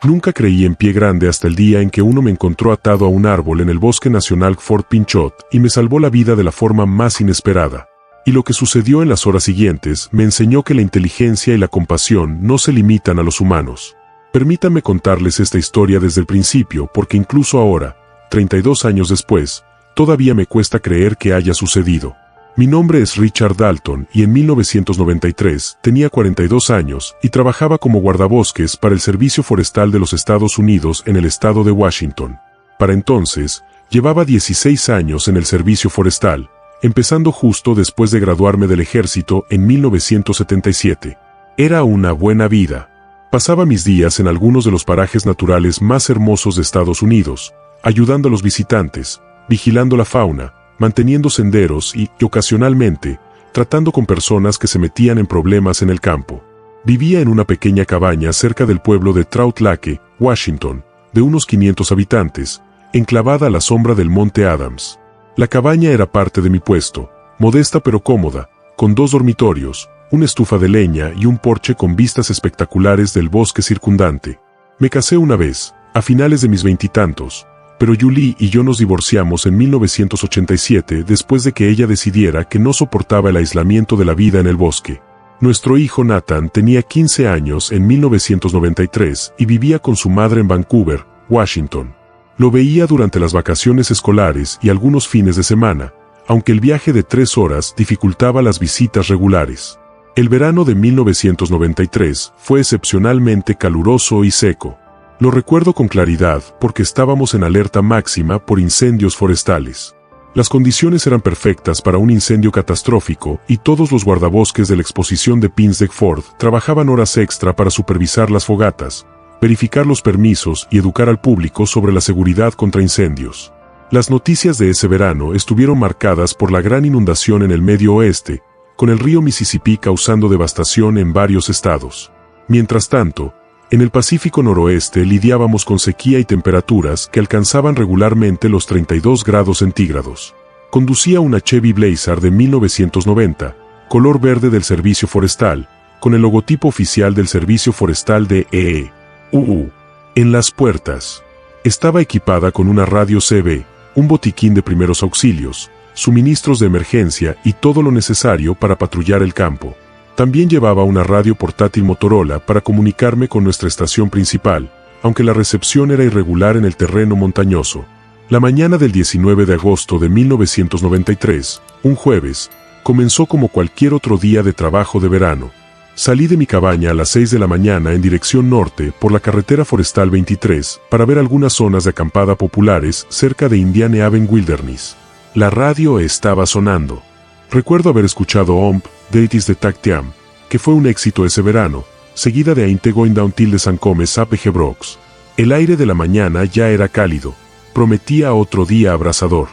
Nunca creí en Pie Grande hasta el día en que uno me encontró atado a un árbol en el Bosque Nacional Fort Pinchot y me salvó la vida de la forma más inesperada. Y lo que sucedió en las horas siguientes me enseñó que la inteligencia y la compasión no se limitan a los humanos. Permítanme contarles esta historia desde el principio porque incluso ahora, 32 años después, todavía me cuesta creer que haya sucedido. Mi nombre es Richard Dalton y en 1993 tenía 42 años y trabajaba como guardabosques para el Servicio Forestal de los Estados Unidos en el estado de Washington. Para entonces, llevaba 16 años en el servicio forestal, empezando justo después de graduarme del ejército en 1977. Era una buena vida. Pasaba mis días en algunos de los parajes naturales más hermosos de Estados Unidos, ayudando a los visitantes, vigilando la fauna, manteniendo senderos y, ocasionalmente, tratando con personas que se metían en problemas en el campo. Vivía en una pequeña cabaña cerca del pueblo de Trout Lake, Washington, de unos 500 habitantes, enclavada a la sombra del Monte Adams. La cabaña era parte de mi puesto, modesta pero cómoda, con 2 dormitorios, una estufa de leña y un porche con vistas espectaculares del bosque circundante. Me casé una vez, a finales de mis veintitantos, pero Julie y yo nos divorciamos en 1987 después de que ella decidiera que no soportaba el aislamiento de la vida en el bosque. Nuestro hijo Nathan tenía 15 años en 1993 y vivía con su madre en Vancouver, Washington. Lo veía durante las vacaciones escolares y algunos fines de semana, aunque el viaje de 3 horas dificultaba las visitas regulares. El verano de 1993 fue excepcionalmente caluroso y seco. Lo recuerdo con claridad porque estábamos en alerta máxima por incendios forestales. Las condiciones eran perfectas para un incendio catastrófico y todos los guardabosques de la exposición de Pins Deck Ford trabajaban horas extra para supervisar las fogatas, verificar los permisos y educar al público sobre la seguridad contra incendios. Las noticias de ese verano estuvieron marcadas por la gran inundación en el Medio Oeste, con el río Mississippi causando devastación en varios estados. Mientras tanto, en el Pacífico Noroeste lidiábamos con sequía y temperaturas que alcanzaban regularmente los 32 grados centígrados. Conducía una Chevy Blazer de 1990, color verde del Servicio Forestal, con el logotipo oficial del Servicio Forestal de EEUU. En las puertas. Estaba equipada con una radio CB, un botiquín de primeros auxilios, suministros de emergencia y todo lo necesario para patrullar el campo. También llevaba una radio portátil Motorola para comunicarme con nuestra estación principal, aunque la recepción era irregular en el terreno montañoso. La mañana del 19 de agosto de 1993, un jueves, comenzó como cualquier otro día de trabajo de verano. Salí de mi cabaña a las 6 de la mañana en dirección norte por la carretera forestal 23 para ver algunas zonas de acampada populares cerca de Indian Haven Wilderness. La radio estaba sonando. Recuerdo haber escuchado Omp, That is the Tactiam, que fue un éxito ese verano, seguida de Ain't Going Down Till the Sun Comes APG Brooks. El aire de la mañana ya era cálido, prometía otro día abrasador.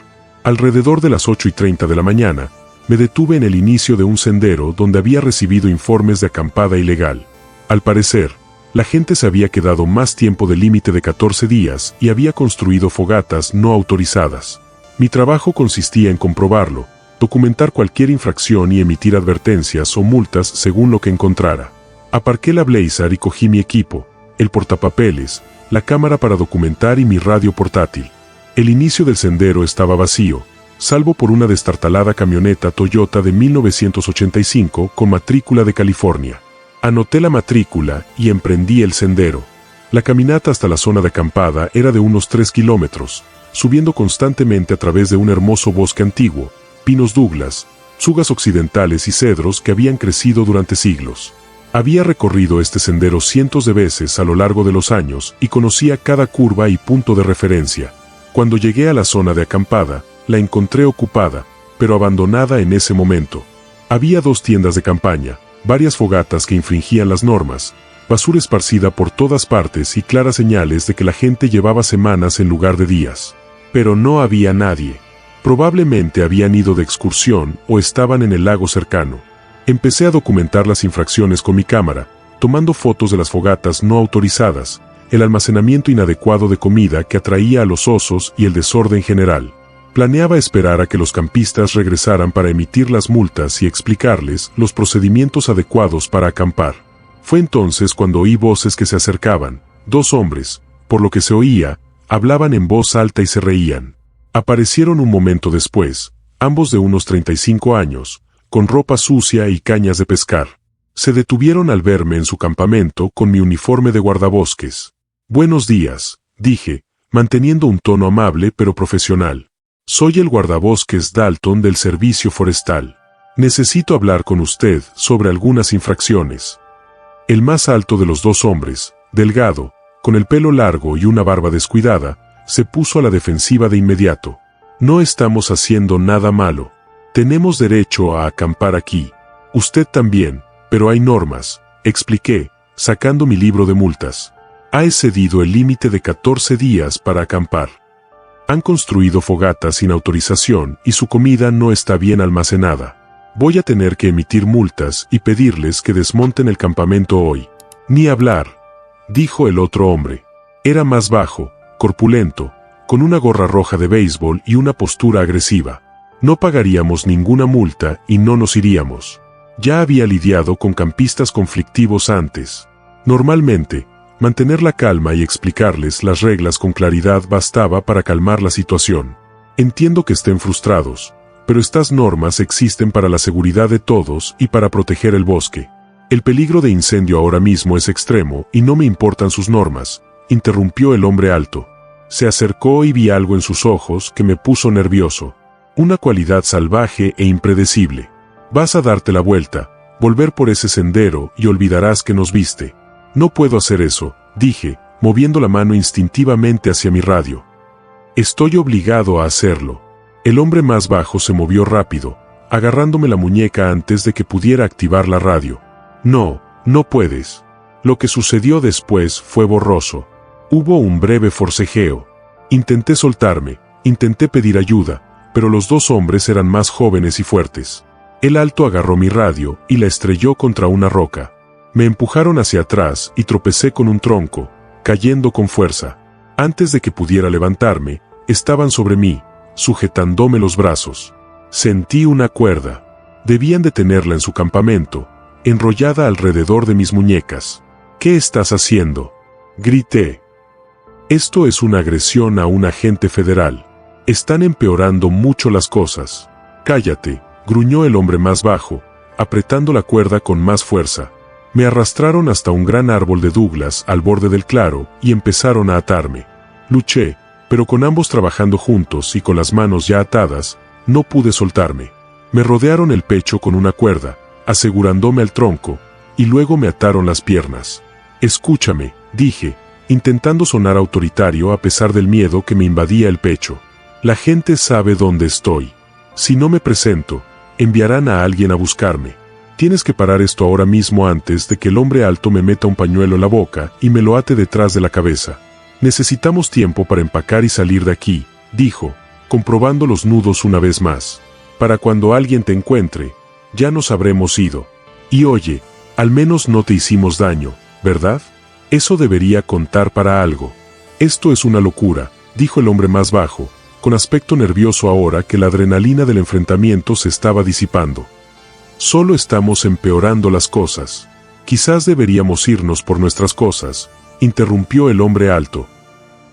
Alrededor de las 8:30 de la mañana, me detuve en el inicio de un sendero donde había recibido informes de acampada ilegal. Al parecer, la gente se había quedado más tiempo del límite de 14 días y había construido fogatas no autorizadas. Mi trabajo consistía en comprobarlo, documentar cualquier infracción y emitir advertencias o multas según lo que encontrara. Aparqué la Blazer y cogí mi equipo, el portapapeles, la cámara para documentar y mi radio portátil. El inicio del sendero estaba vacío, salvo por una destartalada camioneta Toyota de 1985 con matrícula de California. Anoté la matrícula y emprendí el sendero. La caminata hasta la zona de acampada era de unos 3 kilómetros, subiendo constantemente a través de un hermoso bosque antiguo, pinos Douglas, tsugas occidentales y cedros que habían crecido durante siglos. Había recorrido este sendero cientos de veces a lo largo de los años y conocía cada curva y punto de referencia. Cuando llegué a la zona de acampada, la encontré ocupada, pero abandonada en ese momento. Había 2 tiendas de campaña, varias fogatas que infringían las normas, basura esparcida por todas partes y claras señales de que la gente llevaba semanas en lugar de días. Pero no había nadie. Probablemente habían ido de excursión o estaban en el lago cercano. Empecé a documentar las infracciones con mi cámara, tomando fotos de las fogatas no autorizadas, el almacenamiento inadecuado de comida que atraía a los osos y el desorden general. Planeaba esperar a que los campistas regresaran para emitir las multas y explicarles los procedimientos adecuados para acampar. Fue entonces cuando oí voces que se acercaban, 2 hombres, por lo que se oía, hablaban en voz alta y se reían. Aparecieron un momento después, ambos de unos 35 años, con ropa sucia y cañas de pescar. Se detuvieron al verme en su campamento con mi uniforme de guardabosques. «Buenos días», dije, manteniendo un tono amable pero profesional. «Soy el guardabosques Dalton del Servicio Forestal. Necesito hablar con usted sobre algunas infracciones». El más alto de los 2 hombres, delgado, con el pelo largo y una barba descuidada, se puso a la defensiva de inmediato. «No estamos haciendo nada malo. Tenemos derecho a acampar aquí. Usted también, pero hay normas», expliqué, sacando mi libro de multas. «Ha excedido el límite de 14 días para acampar. Han construido fogatas sin autorización y su comida no está bien almacenada. Voy a tener que emitir multas y pedirles que desmonten el campamento hoy». «Ni hablar», dijo el otro hombre. Era más bajo, corpulento, con una gorra roja de béisbol y una postura agresiva. «No pagaríamos ninguna multa y no nos iríamos. Ya había lidiado con campistas conflictivos antes. Normalmente, mantener la calma y explicarles las reglas con claridad bastaba para calmar la situación. Entiendo que estén frustrados, pero estas normas existen para la seguridad de todos y para proteger el bosque. El peligro de incendio ahora mismo es extremo y no me importan sus normas», interrumpió el hombre alto. Se acercó y vi algo en sus ojos que me puso nervioso. Una cualidad salvaje e impredecible. «Vas a darte la vuelta, volver por ese sendero y olvidarás que nos viste». «No puedo hacer eso», dije, moviendo la mano instintivamente hacia mi radio. «Estoy obligado a hacerlo». El hombre más bajo se movió rápido, agarrándome la muñeca antes de que pudiera activar la radio. «No, no puedes». Lo que sucedió después fue borroso. Hubo un breve forcejeo. Intenté soltarme, intenté pedir ayuda, pero los 2 hombres eran más jóvenes y fuertes. El alto agarró mi radio y la estrelló contra una roca. Me empujaron hacia atrás y tropecé con un tronco, cayendo con fuerza. Antes de que pudiera levantarme, estaban sobre mí, sujetándome los brazos. Sentí una cuerda. Debían de tenerla en su campamento, enrollada alrededor de mis muñecas. «¿Qué estás haciendo?», grité. «Esto es una agresión a un agente federal. Están empeorando mucho las cosas». «Cállate», gruñó el hombre más bajo, apretando la cuerda con más fuerza. Me arrastraron hasta un gran árbol de Douglas al borde del claro y empezaron a atarme. Luché, pero con ambos trabajando juntos y con las manos ya atadas, no pude soltarme. Me rodearon el pecho con una cuerda, asegurándome al tronco, y luego me ataron las piernas. «Escúchame», dije, intentando sonar autoritario a pesar del miedo que me invadía el pecho. «La gente sabe dónde estoy. Si no me presento, enviarán a alguien a buscarme. Tienes que parar esto ahora mismo antes de que el hombre alto me meta un pañuelo en la boca y me lo ate detrás de la cabeza. Necesitamos tiempo para empacar y salir de aquí», dijo, comprobando los nudos una vez más. «Para cuando alguien te encuentre, ya nos habremos ido. Y oye, al menos no te hicimos daño, ¿verdad? Eso debería contar para algo». «Esto es una locura», dijo el hombre más bajo, con aspecto nervioso ahora que la adrenalina del enfrentamiento se estaba disipando. «Solo estamos empeorando las cosas. Quizás deberíamos irnos por nuestras cosas», interrumpió el hombre alto.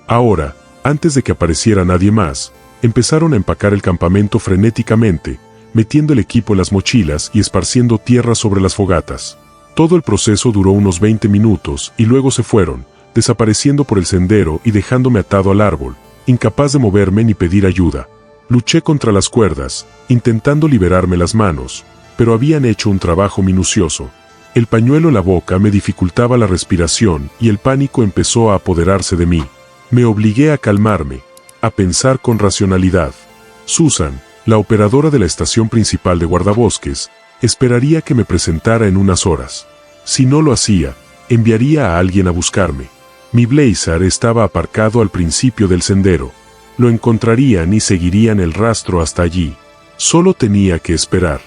Ahora, antes de que apareciera nadie más, empezaron a empacar el campamento frenéticamente, metiendo el equipo en las mochilas y esparciendo tierra sobre las fogatas. Todo el proceso duró unos 20 minutos y luego se fueron, desapareciendo por el sendero y dejándome atado al árbol, incapaz de moverme ni pedir ayuda. Luché contra las cuerdas, intentando liberarme las manos, pero habían hecho un trabajo minucioso. El pañuelo en la boca me dificultaba la respiración y el pánico empezó a apoderarse de mí. Me obligué a calmarme, a pensar con racionalidad. Susan, la operadora de la estación principal de guardabosques, esperaría que me presentara en unas horas. Si no lo hacía, enviaría a alguien a buscarme. Mi Blazer estaba aparcado al principio del sendero. Lo encontrarían y seguirían el rastro hasta allí. Solo tenía que esperar.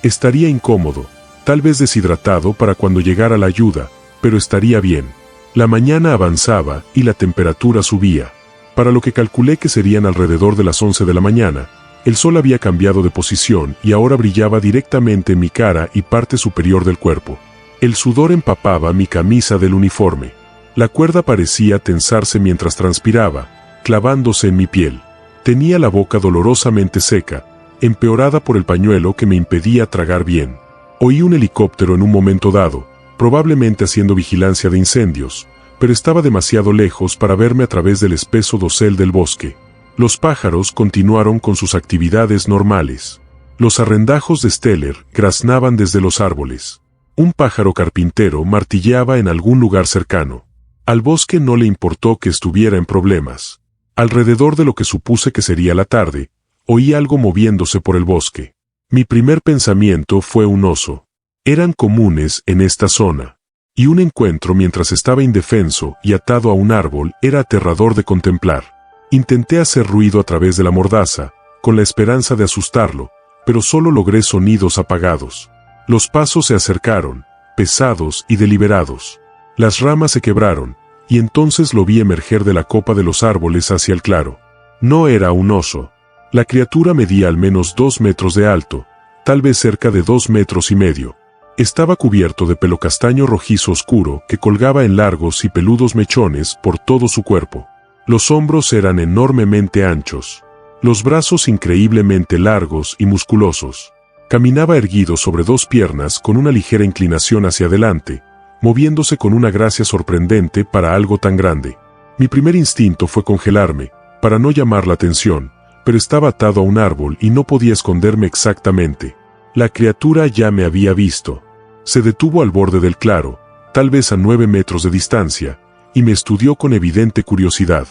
Estaría incómodo, tal vez deshidratado para cuando llegara la ayuda, pero estaría bien. La mañana avanzaba y la temperatura subía. Para lo que calculé que serían alrededor de las 11 de la mañana, el sol había cambiado de posición y ahora brillaba directamente en mi cara y parte superior del cuerpo. El sudor empapaba mi camisa del uniforme. La cuerda parecía tensarse mientras transpiraba, clavándose en mi piel. Tenía la boca dolorosamente seca, empeorada por el pañuelo que me impedía tragar bien. Oí un helicóptero en un momento dado, probablemente haciendo vigilancia de incendios, pero estaba demasiado lejos para verme a través del espeso dosel del bosque. Los pájaros continuaron con sus actividades normales. Los arrendajos de Steller graznaban desde los árboles. Un pájaro carpintero martilleaba en algún lugar cercano. Al bosque no le importó que estuviera en problemas. Alrededor de lo que supuse que sería la tarde, oí algo moviéndose por el bosque. Mi primer pensamiento fue un oso. Eran comunes en esta zona. Y un encuentro mientras estaba indefenso y atado a un árbol era aterrador de contemplar. Intenté hacer ruido a través de la mordaza, con la esperanza de asustarlo, pero solo logré sonidos apagados. Los pasos se acercaron, pesados y deliberados. Las ramas se quebraron, y entonces lo vi emerger de la copa de los árboles hacia el claro. No era un oso. La criatura medía al menos 2 metros de alto, tal vez cerca de 2 metros y medio. Estaba cubierto de pelo castaño rojizo oscuro que colgaba en largos y peludos mechones por todo su cuerpo. Los hombros eran enormemente anchos. Los brazos increíblemente largos y musculosos. Caminaba erguido sobre 2 piernas con una ligera inclinación hacia adelante, moviéndose con una gracia sorprendente para algo tan grande. Mi primer instinto fue congelarme, para no llamar la atención, pero estaba atado a un árbol y no podía esconderme exactamente. La criatura ya me había visto. Se detuvo al borde del claro, tal vez a 9 metros de distancia, y me estudió con evidente curiosidad.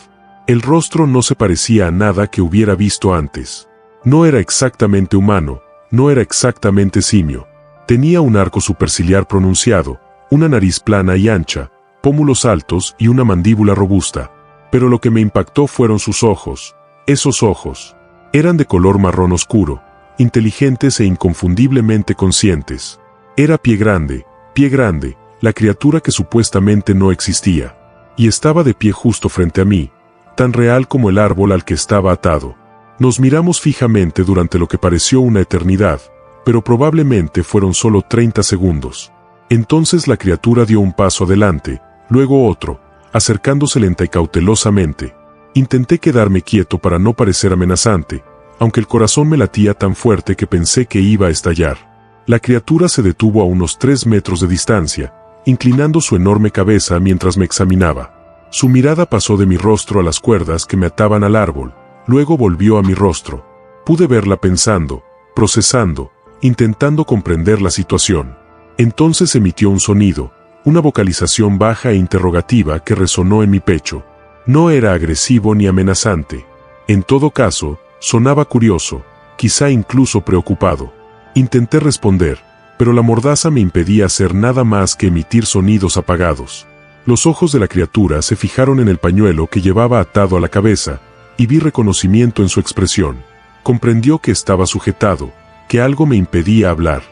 El rostro no se parecía a nada que hubiera visto antes. No era exactamente humano, no era exactamente simio. Tenía un arco superciliar pronunciado, una nariz plana y ancha, pómulos altos y una mandíbula robusta. Pero lo que me impactó fueron sus ojos. Esos ojos. Eran de color marrón oscuro, inteligentes e inconfundiblemente conscientes. Era pie grande, la criatura que supuestamente no existía. Y estaba de pie justo frente a mí, tan real como el árbol al que estaba atado. Nos miramos fijamente durante lo que pareció una eternidad, pero probablemente fueron solo 30 segundos. Entonces la criatura dio un paso adelante, luego otro, acercándose lenta y cautelosamente. Intenté quedarme quieto para no parecer amenazante, aunque el corazón me latía tan fuerte que pensé que iba a estallar. La criatura se detuvo a unos 3 metros de distancia, inclinando su enorme cabeza mientras me examinaba. Su mirada pasó de mi rostro a las cuerdas que me ataban al árbol, luego volvió a mi rostro. Pude verla pensando, procesando, intentando comprender la situación. Entonces emitió un sonido, una vocalización baja e interrogativa que resonó en mi pecho. No era agresivo ni amenazante. En todo caso, sonaba curioso, quizá incluso preocupado. Intenté responder, pero la mordaza me impedía hacer nada más que emitir sonidos apagados. Los ojos de la criatura se fijaron en el pañuelo que llevaba atado a la cabeza, y vi reconocimiento en su expresión. Comprendió que estaba sujetado, que algo me impedía hablar.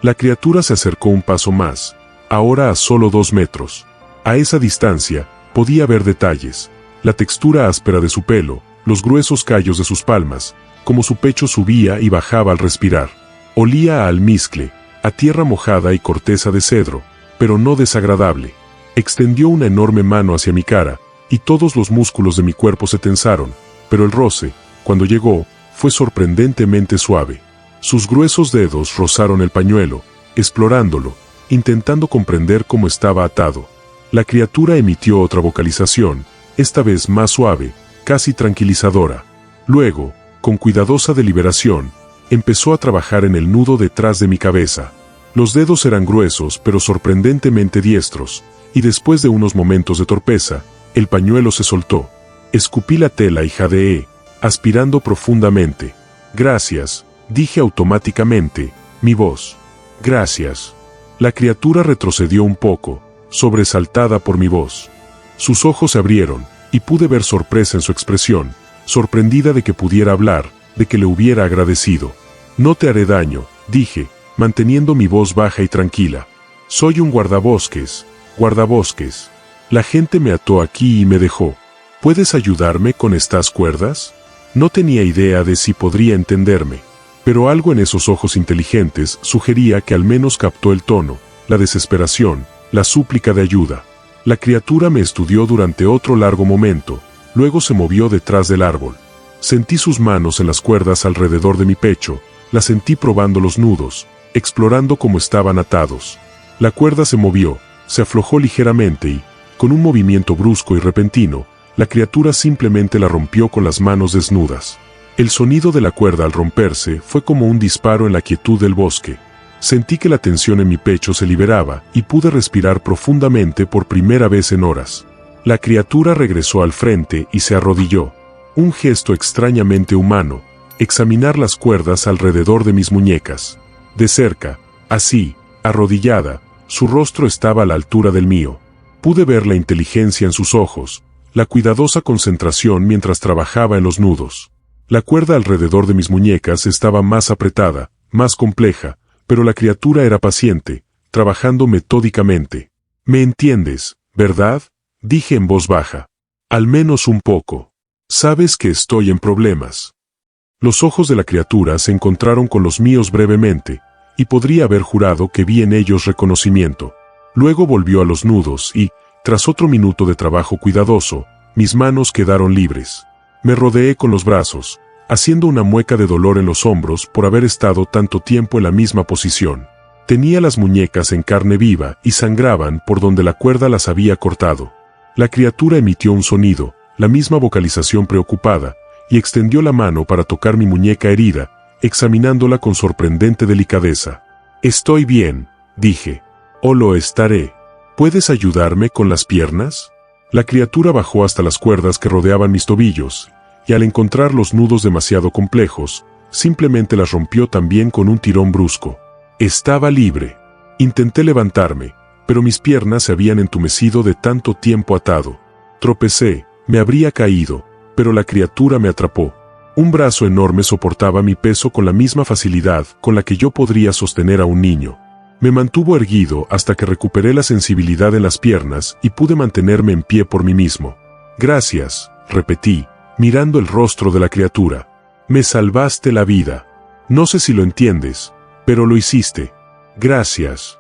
La criatura se acercó un paso más, ahora a solo 2 metros. A esa distancia, podía ver detalles, la textura áspera de su pelo, los gruesos callos de sus palmas, como su pecho subía y bajaba al respirar. Olía a almizcle, a tierra mojada y corteza de cedro, pero no desagradable. Extendió una enorme mano hacia mi cara, y todos los músculos de mi cuerpo se tensaron, pero el roce, cuando llegó, fue sorprendentemente suave. Sus gruesos dedos rozaron el pañuelo, explorándolo, intentando comprender cómo estaba atado. La criatura emitió otra vocalización, esta vez más suave, casi tranquilizadora. Luego, con cuidadosa deliberación, empezó a trabajar en el nudo detrás de mi cabeza. Los dedos eran gruesos pero sorprendentemente diestros, y después de unos momentos de torpeza, el pañuelo se soltó. Escupí la tela y jadeé, aspirando profundamente. Gracias, dije automáticamente, mi voz. Gracias. La criatura retrocedió un poco, sobresaltada por mi voz. Sus ojos se abrieron, y pude ver sorpresa en su expresión, sorprendida de que pudiera hablar, de que le hubiera agradecido. No te haré daño, dije, manteniendo mi voz baja y tranquila. Soy un guardabosques. La gente me ató aquí y me dejó. ¿Puedes ayudarme con estas cuerdas? No tenía idea de si podría entenderme, pero algo en esos ojos inteligentes sugería que al menos captó el tono, la desesperación, la súplica de ayuda. La criatura me estudió durante otro largo momento, luego se movió detrás del árbol. Sentí sus manos en las cuerdas alrededor de mi pecho, la sentí probando los nudos, explorando cómo estaban atados. La cuerda se movió, se aflojó ligeramente y, con un movimiento brusco y repentino, la criatura simplemente la rompió con las manos desnudas. El sonido de la cuerda al romperse fue como un disparo en la quietud del bosque. Sentí que la tensión en mi pecho se liberaba y pude respirar profundamente por primera vez en horas. La criatura regresó al frente y se arrodilló. Un gesto extrañamente humano, examinar las cuerdas alrededor de mis muñecas. De cerca, así, arrodillada, su rostro estaba a la altura del mío. Pude ver la inteligencia en sus ojos, la cuidadosa concentración mientras trabajaba en los nudos. La cuerda alrededor de mis muñecas estaba más apretada, más compleja, pero la criatura era paciente, trabajando metódicamente. «¿Me entiendes, verdad?», dije en voz baja. «Al menos un poco. Sabes que estoy en problemas». Los ojos de la criatura se encontraron con los míos brevemente, y podría haber jurado que vi en ellos reconocimiento. Luego volvió a los nudos y, tras otro minuto de trabajo cuidadoso, mis manos quedaron libres. Me rodeé con los brazos, haciendo una mueca de dolor en los hombros por haber estado tanto tiempo en la misma posición. Tenía las muñecas en carne viva y sangraban por donde la cuerda las había cortado. La criatura emitió un sonido, la misma vocalización preocupada, y extendió la mano para tocar mi muñeca herida, examinándola con sorprendente delicadeza. «Estoy bien», dije. «O lo estaré. ¿Puedes ayudarme con las piernas?». La criatura bajó hasta las cuerdas que rodeaban mis tobillos, y al encontrar los nudos demasiado complejos, simplemente las rompió también con un tirón brusco. Estaba libre. Intenté levantarme, pero mis piernas se habían entumecido de tanto tiempo atado. Tropecé, me habría caído, pero la criatura me atrapó. Un brazo enorme soportaba mi peso con la misma facilidad con la que yo podría sostener a un niño. Me mantuvo erguido hasta que recuperé la sensibilidad en las piernas y pude mantenerme en pie por mí mismo. «Gracias», repetí, mirando el rostro de la criatura. «Me salvaste la vida. No sé si lo entiendes, pero lo hiciste. Gracias».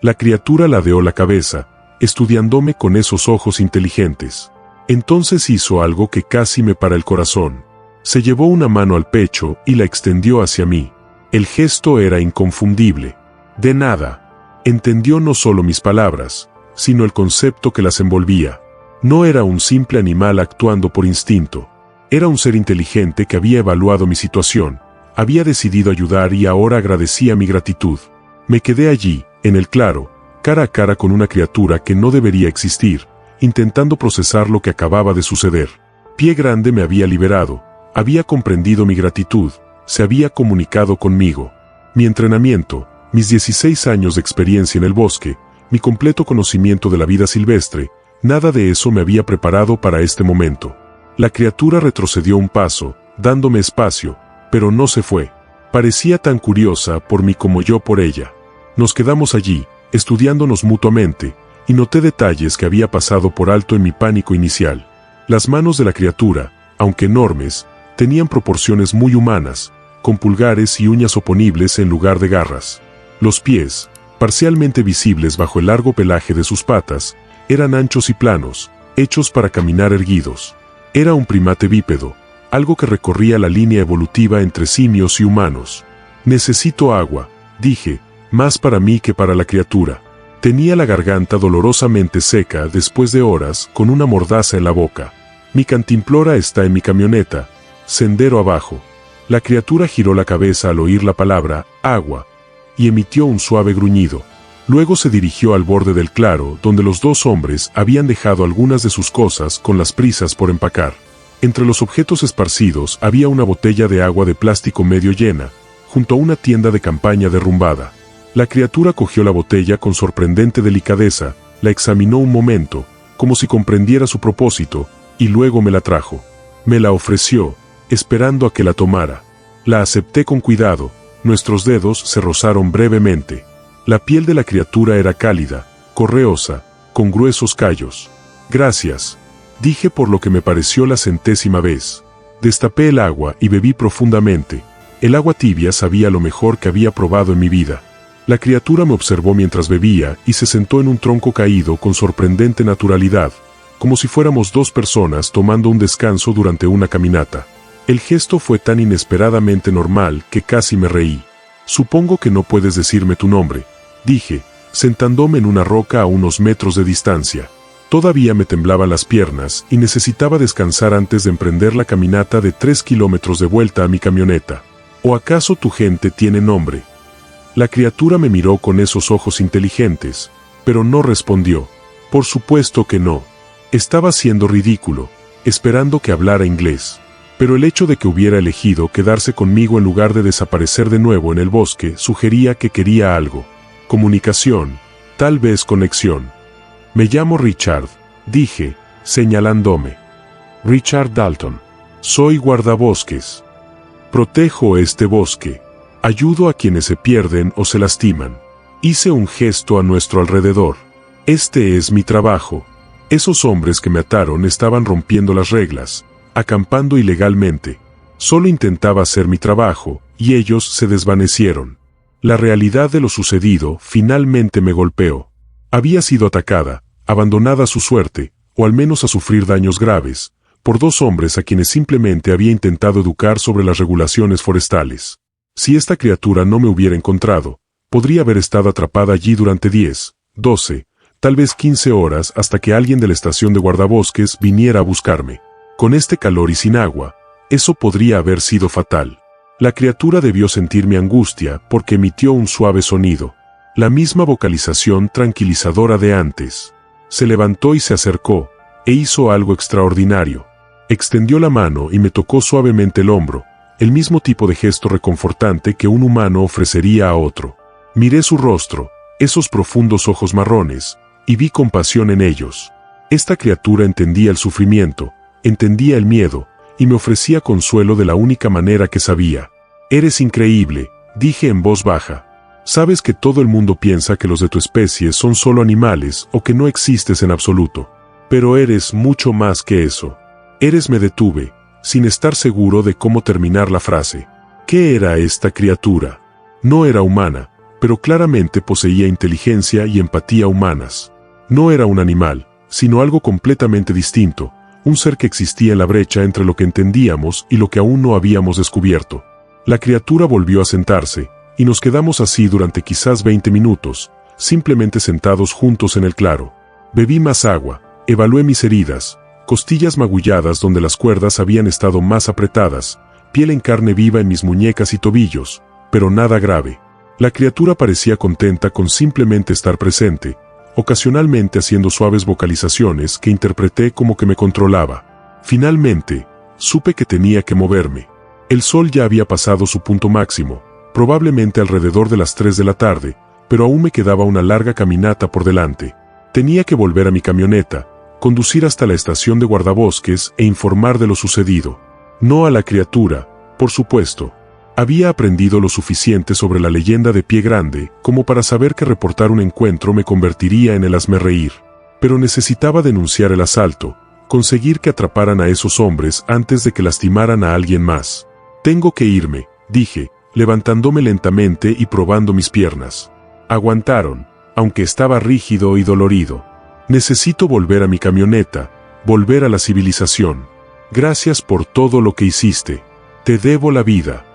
La criatura ladeó la cabeza, estudiándome con esos ojos inteligentes. Entonces hizo algo que casi me para el corazón. Se llevó una mano al pecho y la extendió hacia mí. El gesto era inconfundible. «De nada». Entendió no solo mis palabras, sino el concepto que las envolvía. No era un simple animal actuando por instinto. Era un ser inteligente que había evaluado mi situación, había decidido ayudar y ahora agradecía mi gratitud. Me quedé allí, en el claro, cara a cara con una criatura que no debería existir, intentando procesar lo que acababa de suceder. Pie Grande me había liberado, había comprendido mi gratitud, se había comunicado conmigo. Mi entrenamiento, mis 16 años de experiencia en el bosque, mi completo conocimiento de la vida silvestre, nada de eso me había preparado para este momento. La criatura retrocedió un paso, dándome espacio, pero no se fue. Parecía tan curiosa por mí como yo por ella. Nos quedamos allí, estudiándonos mutuamente, y noté detalles que había pasado por alto en mi pánico inicial. Las manos de la criatura, aunque enormes, tenían proporciones muy humanas, con pulgares y uñas oponibles en lugar de garras. Los pies, parcialmente visibles bajo el largo pelaje de sus patas, eran anchos y planos, hechos para caminar erguidos. Era un primate bípedo, algo que recorría la línea evolutiva entre simios y humanos. «Necesito agua», dije, más para mí que para la criatura. Tenía la garganta dolorosamente seca después de horas con una mordaza en la boca. «Mi cantimplora está en mi camioneta, sendero abajo». La criatura giró la cabeza al oír la palabra «agua» y emitió un suave gruñido. Luego se dirigió al borde del claro donde los dos hombres habían dejado algunas de sus cosas con las prisas por empacar. Entre los objetos esparcidos había una botella de agua de plástico medio llena, junto a una tienda de campaña derrumbada. La criatura cogió la botella con sorprendente delicadeza, la examinó un momento, como si comprendiera su propósito, y luego me la trajo. Me la ofreció, esperando a que la tomara. La acepté con cuidado, nuestros dedos se rozaron brevemente. La piel de la criatura era cálida, correosa, con gruesos callos. «Gracias», dije por lo que me pareció la 100ª vez. Destapé el agua y bebí profundamente. El agua tibia sabía lo mejor que había probado en mi vida. La criatura me observó mientras bebía y se sentó en un tronco caído con sorprendente naturalidad, como si fuéramos dos personas tomando un descanso durante una caminata. El gesto fue tan inesperadamente normal que casi me reí. «Supongo que no puedes decirme tu nombre», dije, sentándome en una roca a unos metros de distancia. Todavía me temblaban las piernas y necesitaba descansar antes de emprender la caminata de 3 kilómetros de vuelta a mi camioneta. ¿O acaso tu gente tiene nombre? La criatura me miró con esos ojos inteligentes, pero no respondió. Por supuesto que no. Estaba siendo ridículo, esperando que hablara inglés. Pero el hecho de que hubiera elegido quedarse conmigo en lugar de desaparecer de nuevo en el bosque sugería que quería algo. Comunicación, tal vez conexión. Me llamo Richard, dije, señalándome. Richard Dalton. Soy guardabosques. Protejo este bosque. Ayudo a quienes se pierden o se lastiman. Hice un gesto a nuestro alrededor. Este es mi trabajo. Esos hombres que me ataron estaban rompiendo las reglas, acampando ilegalmente. Solo intentaba hacer mi trabajo, y ellos se desvanecieron. La realidad de lo sucedido finalmente me golpeó. Había sido atacada, abandonada a su suerte, o al menos a sufrir daños graves, por dos hombres a quienes simplemente había intentado educar sobre las regulaciones forestales. Si esta criatura no me hubiera encontrado, podría haber estado atrapada allí durante 10, 12, tal vez 15 horas hasta que alguien de la estación de guardabosques viniera a buscarme. Con este calor y sin agua, eso podría haber sido fatal. La criatura debió sentir mi angustia porque emitió un suave sonido. La misma vocalización tranquilizadora de antes. Se levantó y se acercó, e hizo algo extraordinario. Extendió la mano y me tocó suavemente el hombro, el mismo tipo de gesto reconfortante que un humano ofrecería a otro. Miré su rostro, esos profundos ojos marrones, y vi compasión en ellos. Esta criatura entendía el sufrimiento, entendía el miedo, y me ofrecía consuelo de la única manera que sabía. «Eres increíble», dije en voz baja. «Sabes que todo el mundo piensa que los de tu especie son solo animales o que no existes en absoluto. Pero eres mucho más que eso». Me detuve, sin estar seguro de cómo terminar la frase. ¿Qué era esta criatura? No era humana, pero claramente poseía inteligencia y empatía humanas. No era un animal, sino algo completamente distinto, un ser que existía en la brecha entre lo que entendíamos y lo que aún no habíamos descubierto. La criatura volvió a sentarse, y nos quedamos así durante quizás 20 minutos, simplemente sentados juntos en el claro. Bebí más agua, evalué mis heridas, costillas magulladas donde las cuerdas habían estado más apretadas, piel en carne viva en mis muñecas y tobillos, pero nada grave. La criatura parecía contenta con simplemente estar presente, ocasionalmente haciendo suaves vocalizaciones que interpreté como que me controlaba. Finalmente, supe que tenía que moverme. El sol ya había pasado su punto máximo, probablemente alrededor de las 3 de la tarde, pero aún me quedaba una larga caminata por delante. Tenía que volver a mi camioneta, conducir hasta la estación de guardabosques e informar de lo sucedido. No a la criatura, por supuesto. Había aprendido lo suficiente sobre la leyenda de Pie Grande como para saber que reportar un encuentro me convertiría en el hazmerreír. Pero necesitaba denunciar el asalto, conseguir que atraparan a esos hombres antes de que lastimaran a alguien más. «Tengo que irme», dije, levantándome lentamente y probando mis piernas. Aguantaron, aunque estaba rígido y dolorido. «Necesito volver a mi camioneta, volver a la civilización. Gracias por todo lo que hiciste. Te debo la vida».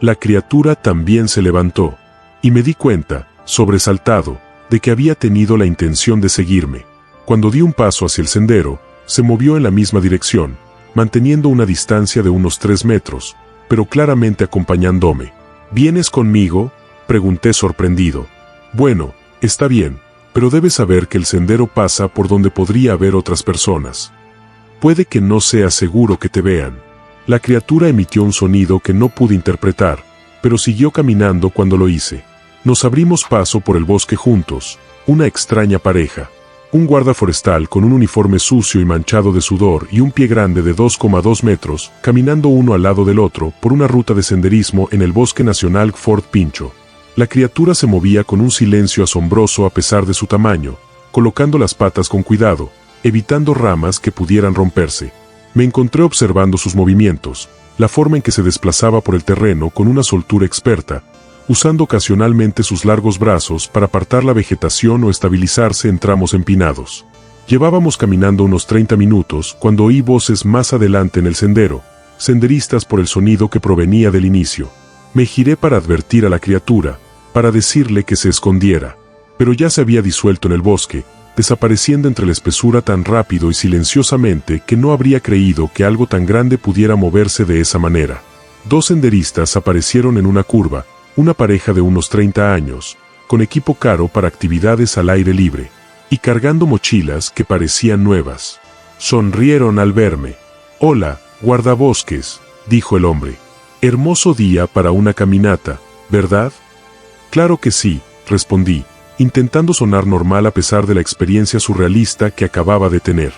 La criatura también se levantó, y me di cuenta, sobresaltado, de que había tenido la intención de seguirme. Cuando di un paso hacia el sendero, se movió en la misma dirección, manteniendo una distancia de unos 3 metros, pero claramente acompañándome. «¿Vienes conmigo?», pregunté sorprendido. «Bueno, está bien, pero debes saber que el sendero pasa por donde podría haber otras personas. Puede que no sea seguro que te vean». La criatura emitió un sonido que no pude interpretar, pero siguió caminando cuando lo hice. Nos abrimos paso por el bosque juntos, una extraña pareja. Un guarda forestal con un uniforme sucio y manchado de sudor y un pie grande de 2,2 metros, caminando uno al lado del otro por una ruta de senderismo en el Bosque Nacional Fort Pinchot. La criatura se movía con un silencio asombroso a pesar de su tamaño, colocando las patas con cuidado, evitando ramas que pudieran romperse. Me encontré observando sus movimientos, la forma en que se desplazaba por el terreno con una soltura experta, usando ocasionalmente sus largos brazos para apartar la vegetación o estabilizarse en tramos empinados. Llevábamos caminando unos 30 minutos cuando oí voces más adelante en el sendero, senderistas por el sonido que provenía del inicio. Me giré para advertir a la criatura, para decirle que se escondiera, pero ya se había disuelto en el bosque, desapareciendo entre la espesura tan rápido y silenciosamente que no habría creído que algo tan grande pudiera moverse de esa manera. 2 senderistas aparecieron en una curva, una pareja de unos 30 años, con equipo caro para actividades al aire libre, y cargando mochilas que parecían nuevas. Sonrieron al verme. «Hola, guardabosques», dijo el hombre. «Hermoso día para una caminata, ¿verdad?» «Claro que sí», respondí, intentando sonar normal a pesar de la experiencia surrealista que acababa de tener.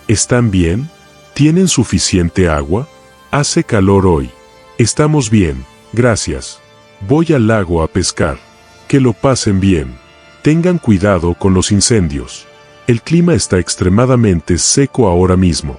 «¿Están bien? ¿Tienen suficiente agua? Hace calor hoy». «Estamos bien, gracias. Voy al lago a pescar. Que lo pasen bien. Tengan cuidado con los incendios. El clima está extremadamente seco ahora mismo».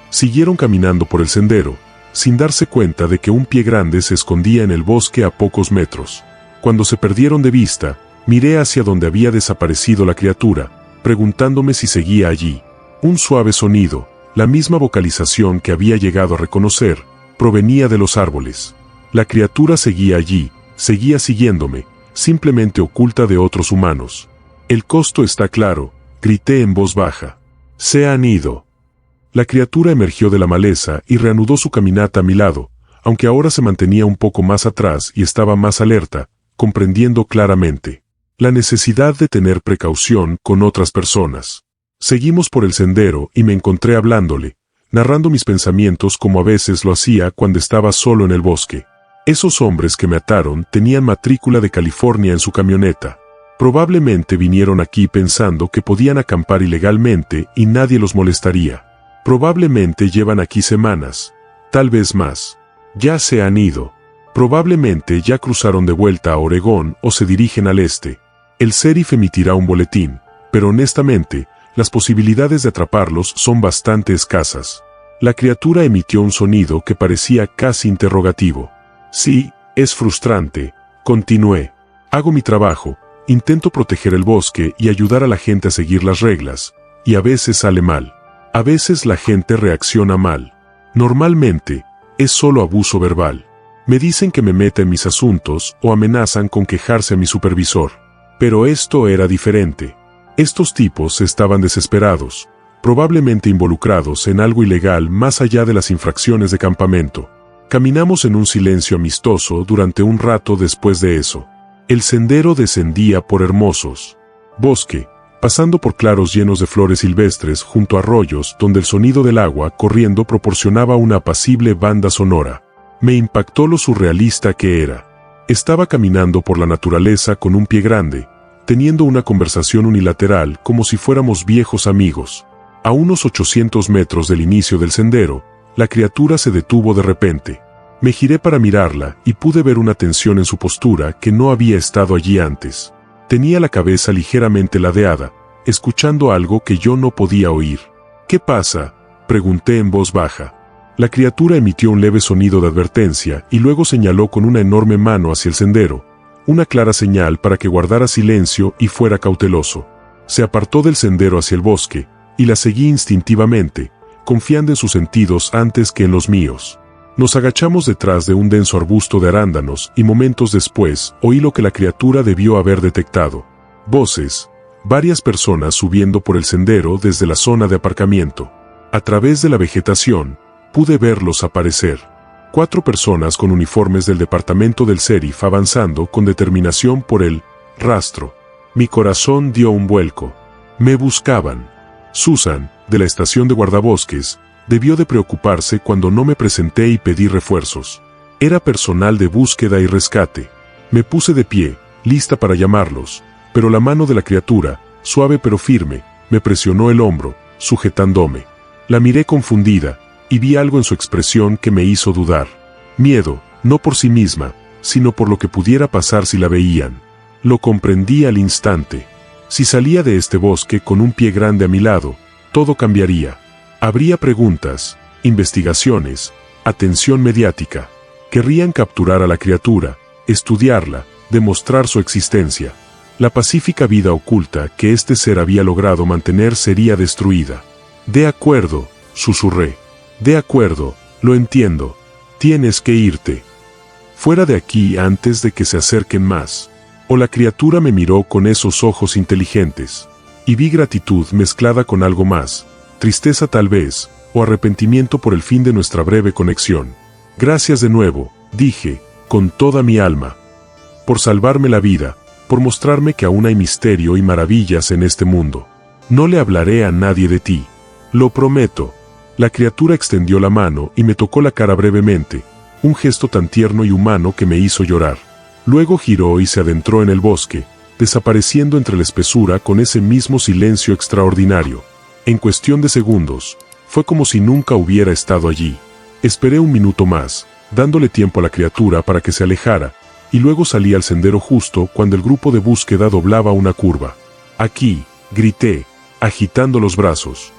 Siguieron caminando por el sendero, sin darse cuenta de que un pie grande se escondía en el bosque a pocos metros. Cuando se perdieron de vista, miré hacia donde había desaparecido la criatura, preguntándome si seguía allí. Un suave sonido, la misma vocalización que había llegado a reconocer, provenía de los árboles. La criatura seguía allí, seguía siguiéndome, simplemente oculta de otros humanos. «El costo está claro», grité en voz baja. «Se han ido». La criatura emergió de la maleza y reanudó su caminata a mi lado, aunque ahora se mantenía un poco más atrás y estaba más alerta, comprendiendo claramente la necesidad de tener precaución con otras personas. Seguimos por el sendero y me encontré hablándole, narrando mis pensamientos como a veces lo hacía cuando estaba solo en el bosque. Esos hombres que me ataron tenían matrícula de California en su camioneta. Probablemente vinieron aquí pensando que podían acampar ilegalmente y nadie los molestaría. Probablemente llevan aquí semanas, tal vez más. Ya se han ido. Probablemente ya cruzaron de vuelta a Oregón o se dirigen al este. El sheriff emitirá un boletín, pero honestamente, las posibilidades de atraparlos son bastante escasas. La criatura emitió un sonido que parecía casi interrogativo. «Sí, es frustrante», continué. «Hago mi trabajo, intento proteger el bosque y ayudar a la gente a seguir las reglas, y a veces sale mal. A veces la gente reacciona mal. Normalmente, es solo abuso verbal. Me dicen que me meta en mis asuntos o amenazan con quejarse a mi supervisor. Pero esto era diferente. Estos tipos estaban desesperados, probablemente involucrados en algo ilegal más allá de las infracciones de campamento. Caminamos en un silencio amistoso durante un rato después de eso. El sendero descendía por hermosos bosque, pasando por claros llenos de flores silvestres junto a arroyos donde el sonido del agua corriendo proporcionaba una apacible banda sonora. Me impactó lo surrealista que era. Estaba caminando por la naturaleza con un pie grande, teniendo una conversación unilateral como si fuéramos viejos amigos. A unos 800 metros del inicio del sendero, la criatura se detuvo de repente. Me giré para mirarla y pude ver una tensión en su postura que no había estado allí antes. Tenía la cabeza ligeramente ladeada, escuchando algo que yo no podía oír. «¿Qué pasa?», pregunté en voz baja. La criatura emitió un leve sonido de advertencia y luego señaló con una enorme mano hacia el sendero, una clara señal para que guardara silencio y fuera cauteloso. Se apartó del sendero hacia el bosque, y la seguí instintivamente, confiando en sus sentidos antes que en los míos. Nos agachamos detrás de un denso arbusto de arándanos y momentos después oí lo que la criatura debió haber detectado. Voces, varias personas subiendo por el sendero desde la zona de aparcamiento. A través de la vegetación, pude verlos aparecer. 4 personas con uniformes del departamento del sheriff avanzando con determinación por el rastro. Mi corazón dio un vuelco. Me buscaban. Susan, de la estación de guardabosques, debió de preocuparse cuando no me presenté y pedí refuerzos. Era personal de búsqueda y rescate. Me puse de pie, lista para llamarlos, pero la mano de la criatura, suave pero firme, me presionó el hombro, sujetándome. La miré confundida, y vi algo en su expresión que me hizo dudar. Miedo, no por sí misma, sino por lo que pudiera pasar si la veían. Lo comprendí al instante. Si salía de este bosque con un pie grande a mi lado, todo cambiaría. Habría preguntas, investigaciones, atención mediática. Querrían capturar a la criatura, estudiarla, demostrar su existencia. La pacífica vida oculta que este ser había logrado mantener sería destruida. De acuerdo, susurré. De acuerdo, lo entiendo. Tienes que irte. Fuera de aquí antes de que se acerquen más. O la criatura me miró con esos ojos inteligentes. Y vi gratitud mezclada con algo más, tristeza tal vez, o arrepentimiento por el fin de nuestra breve conexión. Gracias de nuevo, dije, con toda mi alma. Por salvarme la vida, por mostrarme que aún hay misterio y maravillas en este mundo. No le hablaré a nadie de ti. Lo prometo. La criatura extendió la mano y me tocó la cara brevemente, un gesto tan tierno y humano que me hizo llorar. Luego giró y se adentró en el bosque, desapareciendo entre la espesura con ese mismo silencio extraordinario. En cuestión de segundos, fue como si nunca hubiera estado allí. Esperé un minuto más, dándole tiempo a la criatura para que se alejara, y luego salí al sendero justo cuando el grupo de búsqueda doblaba una curva. Aquí, grité, agitando los brazos.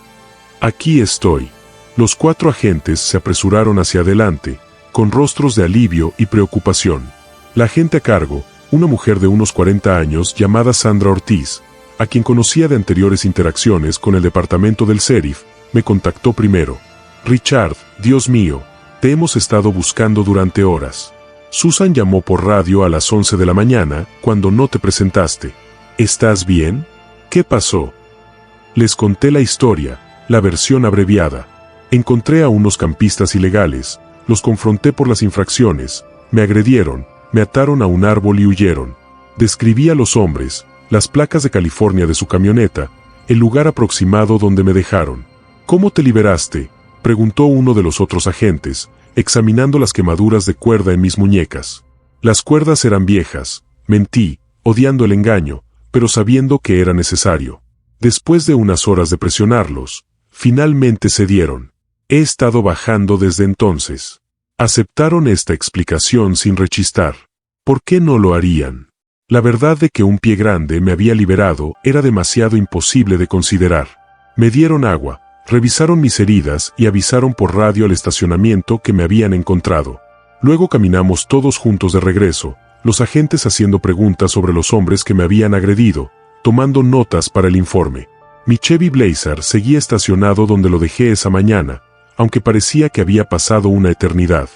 Aquí estoy. Los 4 agentes se apresuraron hacia adelante, con rostros de alivio y preocupación. La agente a cargo, una mujer de unos 40 años llamada Sandra Ortiz, a quien conocía de anteriores interacciones con el departamento del sheriff, me contactó primero. Richard, Dios mío, te hemos estado buscando durante horas. Susan llamó por radio a las 11 de la mañana, cuando no te presentaste. ¿Estás bien? ¿Qué pasó? Les conté la historia, la versión abreviada. Encontré a unos campistas ilegales, los confronté por las infracciones, me agredieron, me ataron a un árbol y huyeron. Describí a los hombres, las placas de California de su camioneta, el lugar aproximado donde me dejaron. ¿Cómo te liberaste?, preguntó uno de los otros agentes, examinando las quemaduras de cuerda en mis muñecas. Las cuerdas eran viejas, mentí, odiando el engaño, pero sabiendo que era necesario. Después de unas horas de presionarlos, finalmente cedieron. He estado bajando desde entonces. Aceptaron esta explicación sin rechistar. ¿Por qué no lo harían? La verdad de que un pie grande me había liberado era demasiado imposible de considerar. Me dieron agua, revisaron mis heridas y avisaron por radio al estacionamiento que me habían encontrado. Luego caminamos todos juntos de regreso, los agentes haciendo preguntas sobre los hombres que me habían agredido, tomando notas para el informe. Mi Chevy Blazer seguía estacionado donde lo dejé esa mañana, aunque parecía que había pasado una eternidad.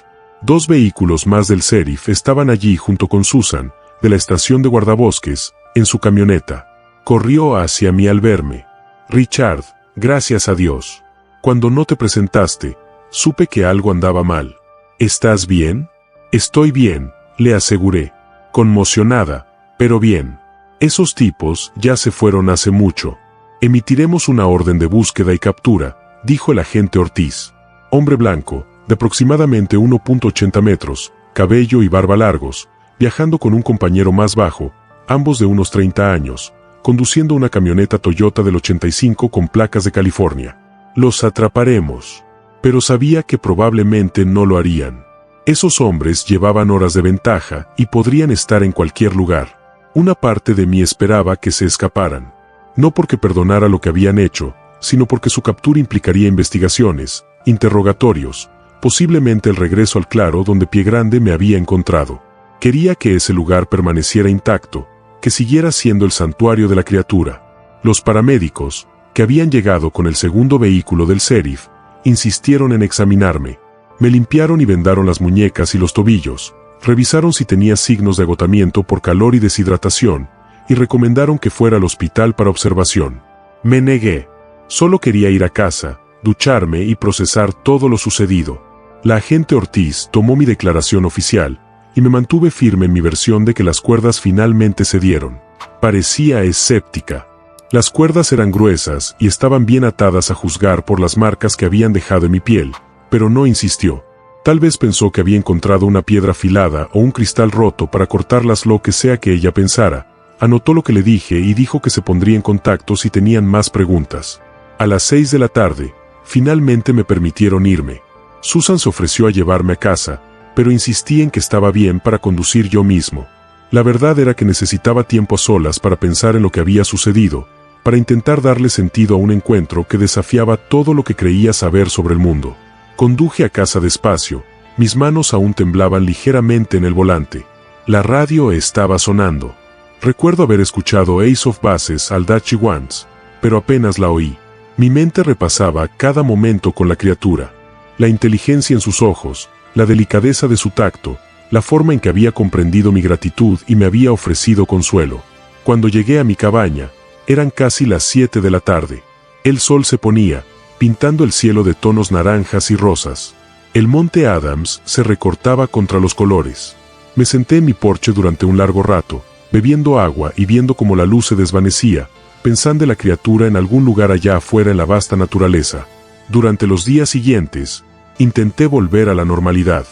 2 vehículos más del sheriff estaban allí junto con Susan, de la estación de guardabosques, en su camioneta. Corrió hacia mí al verme. Richard, gracias a Dios. Cuando no te presentaste, supe que algo andaba mal. ¿Estás bien? Estoy bien, le aseguré. Conmocionada, pero bien. Esos tipos ya se fueron hace mucho. Emitiremos una orden de búsqueda y captura, dijo el agente Ortiz. Hombre blanco, de aproximadamente 1.80 metros, cabello y barba largos, viajando con un compañero más bajo, ambos de unos 30 años, conduciendo una camioneta Toyota del 85 con placas de California. Los atraparemos. Pero sabía que probablemente no lo harían. Esos hombres llevaban horas de ventaja y podrían estar en cualquier lugar. Una parte de mí esperaba que se escaparan. No porque perdonara lo que habían hecho, sino porque su captura implicaría investigaciones, interrogatorios, posiblemente el regreso al claro donde Pie Grande me había encontrado. Quería que ese lugar permaneciera intacto, que siguiera siendo el santuario de la criatura. Los paramédicos, que habían llegado con el segundo vehículo del sheriff, insistieron en examinarme. Me limpiaron y vendaron las muñecas y los tobillos, revisaron si tenía signos de agotamiento por calor y deshidratación, y recomendaron que fuera al hospital para observación. Me negué. Solo quería ir a casa, ducharme y procesar todo lo sucedido. La agente Ortiz tomó mi declaración oficial, y me mantuve firme en mi versión de que las cuerdas finalmente cedieron. Parecía escéptica. Las cuerdas eran gruesas y estaban bien atadas a juzgar por las marcas que habían dejado en mi piel, pero no insistió. Tal vez pensó que había encontrado una piedra afilada o un cristal roto para cortarlas, lo que sea que ella pensara. Anotó lo que le dije y dijo que se pondría en contacto si tenían más preguntas. A las 6 de la tarde, finalmente me permitieron irme. Susan se ofreció a llevarme a casa, pero insistí en que estaba bien para conducir yo mismo. La verdad era que necesitaba tiempo a solas para pensar en lo que había sucedido, para intentar darle sentido a un encuentro que desafiaba todo lo que creía saber sobre el mundo. Conduje a casa despacio, mis manos aún temblaban ligeramente en el volante. La radio estaba sonando. Recuerdo haber escuchado Ace of Bases al Dachi Once, pero apenas la oí. Mi mente repasaba cada momento con la criatura. La inteligencia en sus ojos, la delicadeza de su tacto, la forma en que había comprendido mi gratitud y me había ofrecido consuelo. Cuando llegué a mi cabaña, eran casi las 7 de la tarde. El sol se ponía, pintando el cielo de tonos naranjas y rosas. El monte Adams se recortaba contra los colores. Me senté en mi porche durante un largo rato, bebiendo agua y viendo cómo la luz se desvanecía, pensando en la criatura en algún lugar allá afuera en la vasta naturaleza. Durante los días siguientes, intenté volver a la normalidad.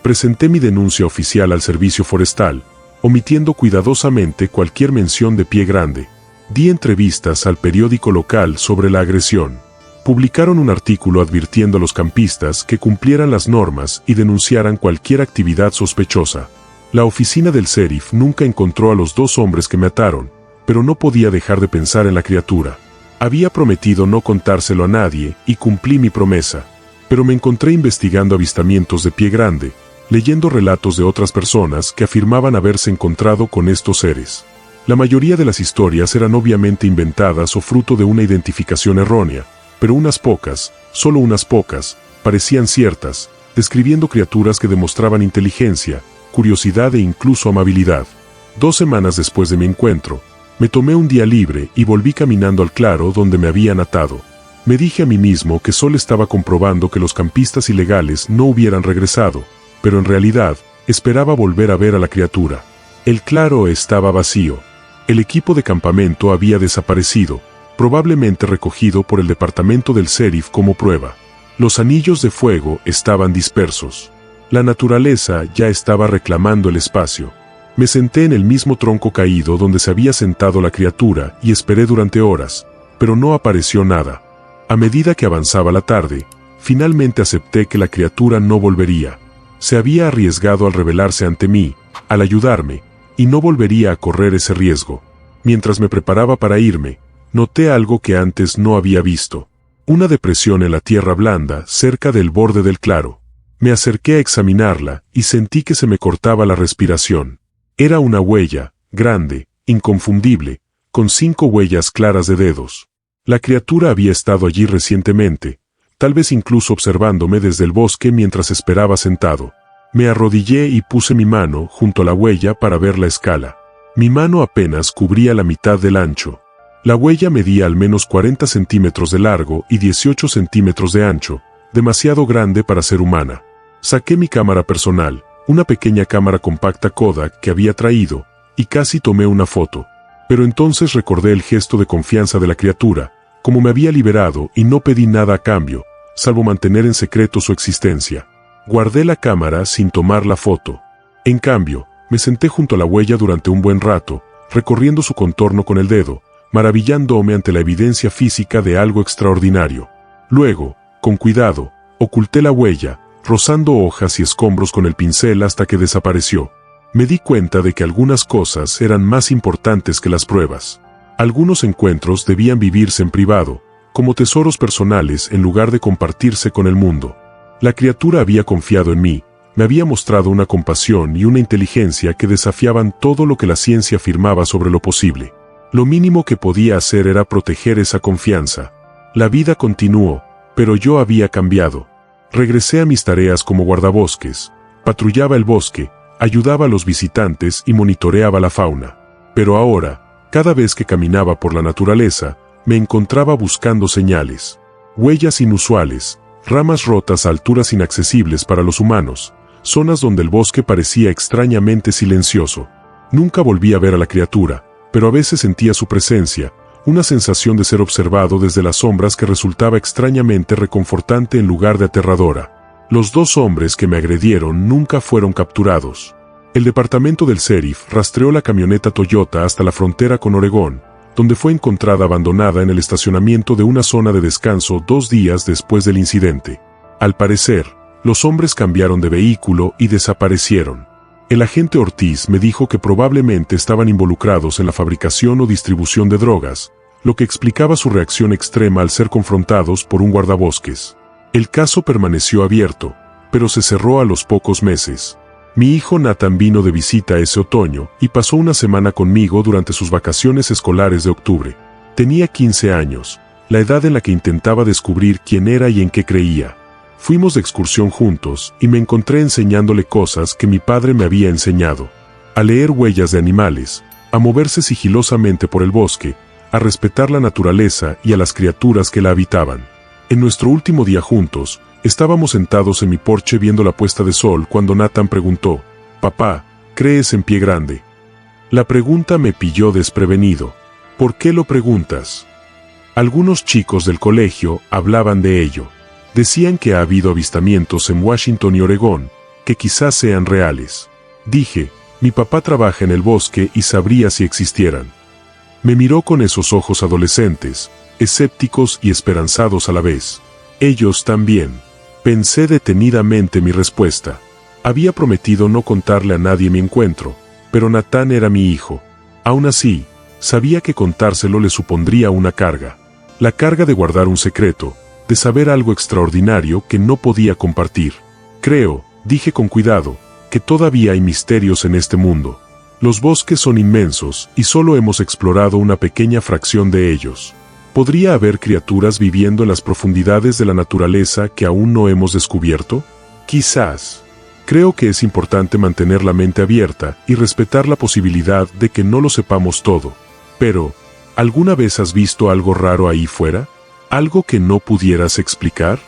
Presenté mi denuncia oficial al servicio forestal, omitiendo cuidadosamente cualquier mención de Pie Grande. Di entrevistas al periódico local sobre la agresión. Publicaron un artículo advirtiendo a los campistas que cumplieran las normas y denunciaran cualquier actividad sospechosa. La oficina del sheriff nunca encontró a los 2 hombres que me ataron, pero no podía dejar de pensar en la criatura. Había prometido no contárselo a nadie y cumplí mi promesa, pero me encontré investigando avistamientos de Pie Grande, leyendo relatos de otras personas que afirmaban haberse encontrado con estos seres. La mayoría de las historias eran obviamente inventadas o fruto de una identificación errónea, pero unas pocas, solo unas pocas, parecían ciertas, describiendo criaturas que demostraban inteligencia, curiosidad e incluso amabilidad. 2 semanas después de mi encuentro, me tomé un día libre y volví caminando al claro donde me habían atado. Me dije a mí mismo que solo estaba comprobando que los campistas ilegales no hubieran regresado, pero en realidad, esperaba volver a ver a la criatura. El claro estaba vacío. El equipo de campamento había desaparecido, probablemente recogido por el departamento del sheriff como prueba. Los anillos de fuego estaban dispersos. La naturaleza ya estaba reclamando el espacio. Me senté en el mismo tronco caído donde se había sentado la criatura y esperé durante horas, pero no apareció nada. A medida que avanzaba la tarde, finalmente acepté que la criatura no volvería. Se había arriesgado al revelarse ante mí, al ayudarme, y no volvería a correr ese riesgo. Mientras me preparaba para irme, noté algo que antes no había visto. Una depresión en la tierra blanda cerca del borde del claro. Me acerqué a examinarla y sentí que se me cortaba la respiración. Era una huella, grande, inconfundible, con 5 huellas claras de dedos. La criatura había estado allí recientemente, tal vez incluso observándome desde el bosque mientras esperaba sentado. Me arrodillé y puse mi mano junto a la huella para ver la escala. Mi mano apenas cubría la mitad del ancho. La huella medía al menos 40 centímetros de largo y 18 centímetros de ancho, demasiado grande para ser humana. Saqué mi cámara personal, una pequeña cámara compacta Kodak que había traído, y casi tomé una foto. Pero entonces recordé el gesto de confianza de la criatura, como me había liberado y no pedí nada a cambio, salvo mantener en secreto su existencia. Guardé la cámara sin tomar la foto. En cambio, me senté junto a la huella durante un buen rato, recorriendo su contorno con el dedo, maravillándome ante la evidencia física de algo extraordinario. Luego, con cuidado, oculté la huella, rozando hojas y escombros con el pincel hasta que desapareció. Me di cuenta de que algunas cosas eran más importantes que las pruebas. Algunos encuentros debían vivirse en privado, como tesoros personales en lugar de compartirse con el mundo. La criatura había confiado en mí, me había mostrado una compasión y una inteligencia que desafiaban todo lo que la ciencia afirmaba sobre lo posible. Lo mínimo que podía hacer era proteger esa confianza. La vida continuó, pero yo había cambiado. Regresé a mis tareas como guardabosques, patrullaba el bosque, ayudaba a los visitantes y monitoreaba la fauna. Pero ahora, cada vez que caminaba por la naturaleza, me encontraba buscando señales. Huellas inusuales, ramas rotas a alturas inaccesibles para los humanos, zonas donde el bosque parecía extrañamente silencioso. Nunca volví a ver a la criatura, pero a veces sentía su presencia, una sensación de ser observado desde las sombras que resultaba extrañamente reconfortante en lugar de aterradora. Los 2 hombres que me agredieron nunca fueron capturados. El departamento del sheriff rastreó la camioneta Toyota hasta la frontera con Oregón, donde fue encontrada abandonada en el estacionamiento de una zona de descanso 2 días después del incidente. Al parecer, los hombres cambiaron de vehículo y desaparecieron. El agente Ortiz me dijo que probablemente estaban involucrados en la fabricación o distribución de drogas, lo que explicaba su reacción extrema al ser confrontados por un guardabosques. El caso permaneció abierto, pero se cerró a los pocos meses. Mi hijo Nathan vino de visita ese otoño y pasó una semana conmigo durante sus vacaciones escolares de octubre. Tenía 15 años, la edad en la que intentaba descubrir quién era y en qué creía. Fuimos de excursión juntos y me encontré enseñándole cosas que mi padre me había enseñado. A leer huellas de animales, a moverse sigilosamente por el bosque, a respetar la naturaleza y a las criaturas que la habitaban. En nuestro último día juntos, estábamos sentados en mi porche viendo la puesta de sol cuando Nathan preguntó: «Papá, ¿crees en Pie Grande?». La pregunta me pilló desprevenido. «¿Por qué lo preguntas?». Algunos chicos del colegio hablaban de ello. Decían que ha habido avistamientos en Washington y Oregón, que quizás sean reales. Dije: «Mi papá trabaja en el bosque y sabría si existieran». Me miró con esos ojos adolescentes, escépticos y esperanzados a la vez. Ellos también. Pensé detenidamente mi respuesta. Había prometido no contarle a nadie mi encuentro, pero Nathan era mi hijo. Aún así, sabía que contárselo le supondría una carga. La carga de guardar un secreto, de saber algo extraordinario que no podía compartir. «Creo», dije con cuidado, «que todavía hay misterios en este mundo. Los bosques son inmensos y solo hemos explorado una pequeña fracción de ellos. ¿Podría haber criaturas viviendo en las profundidades de la naturaleza que aún no hemos descubierto? Quizás. Creo que es importante mantener la mente abierta y respetar la posibilidad de que no lo sepamos todo. Pero, ¿alguna vez has visto algo raro ahí fuera? ¿Algo que no pudieras explicar?».